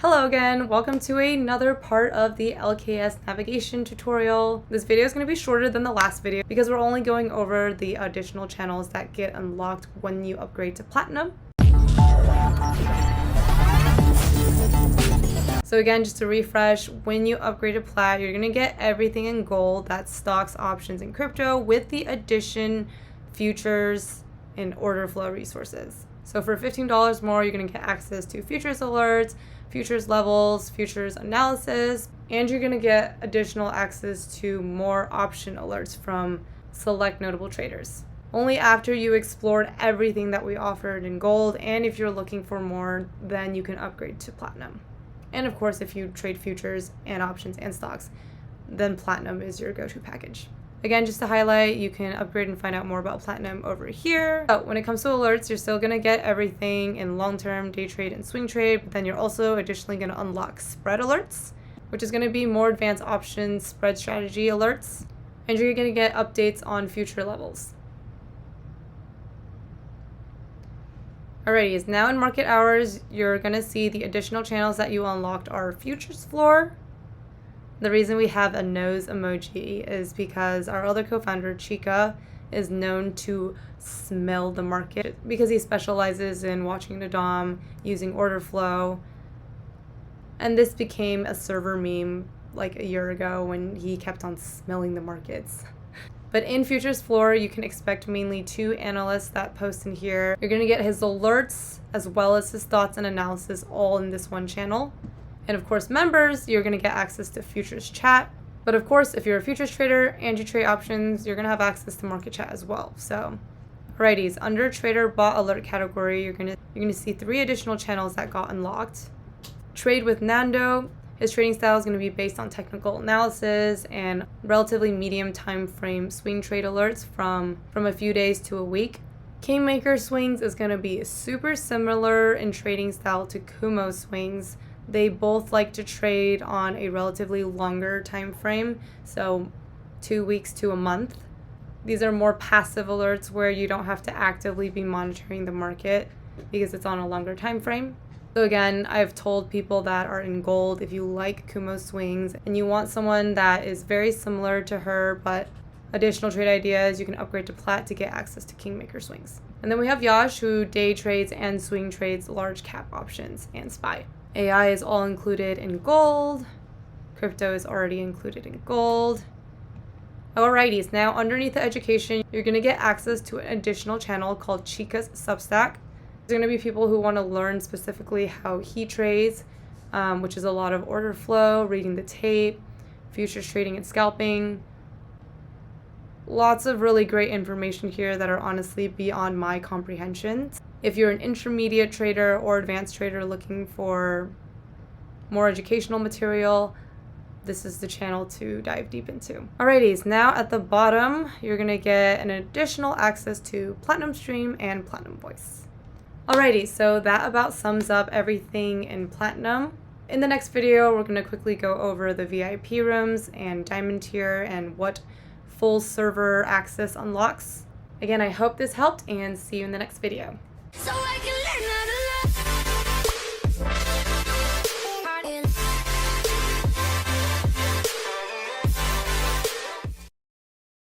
Hello again, welcome to another part of the LKS navigation tutorial. This video is going to be shorter than the last video because we're only going over the additional channels that get unlocked when you upgrade to Platinum. So again, just to refresh, when you upgrade to Plat, you're going to get everything in gold, that's stocks, options, and crypto, with the addition futures and order flow resources. So for $15 more, you're going to get access to futures alerts, futures levels, futures analysis, and you're going to get additional access to more option alerts from select notable traders. Only after you explored everything that we offered in gold, and if you're looking for more, then you can upgrade to Platinum. And of course, if you trade futures and options and stocks, then Platinum is your go-to package. Again, just to highlight, you can upgrade and find out more about Platinum over here. So when it comes to alerts, you're still going to get everything in long-term, day trade, and swing trade, but then you're also additionally going to unlock spread alerts, which is going to be more advanced options spread strategy alerts, and you're going to get updates on future levels. Alrighty, now in market hours, you're going to see the additional channels that you unlocked are futures floor. The reason we have a nose emoji is because our other co-founder, Chica, is known to smell the market because he specializes in watching the DOM, using order flow. And this became a server meme like a year ago when he kept on smelling the markets. But in futures floor, you can expect mainly two analysts that post in here. You're going to get his alerts as well as his thoughts and analysis all in this one channel. And of course, members, you're going to get access to futures chat. But of course, if you're a futures trader and you trade options, you're going to have access to market chat as well. So, alrighties, under trader bot alert category, you're going to see 3 additional channels that got unlocked. Trade with Nando. His trading style is going to be based on technical analysis and relatively medium time frame swing trade alerts from a few days to a week. Kingmaker swings is going to be super similar in trading style to Kumo swings. They both like to trade on a relatively longer time frame, so 2 weeks to a month. These are more passive alerts where you don't have to actively be monitoring the market because it's on a longer time frame. So again, I've told people that are in gold, if you like Kumo swings and you want someone that is very similar to her but additional trade ideas, you can upgrade to Plat to get access to Kingmaker swings. And then we have Yash, who day trades and swing trades large cap options and SPY. AI is all included in gold. Crypto is already included in gold. Alrighties, now underneath the education, you're going to get access to an additional channel called Chica's Substack. There's going to be people who want to learn specifically how he trades, which is a lot of order flow, reading the tape, futures trading and scalping. Lots of really great information here that are honestly beyond my comprehension. If you're an intermediate trader or advanced trader looking for more educational material, this is the channel to dive deep into. Alrighties, now at the bottom, you're going to get an additional access to Platinum Stream and Platinum Voice. Alrighty, so that about sums up everything in Platinum. In the next video, we're going to quickly go over the VIP rooms and Diamond tier and what full server access unlocks. Again, I hope this helped and see you in the next video. So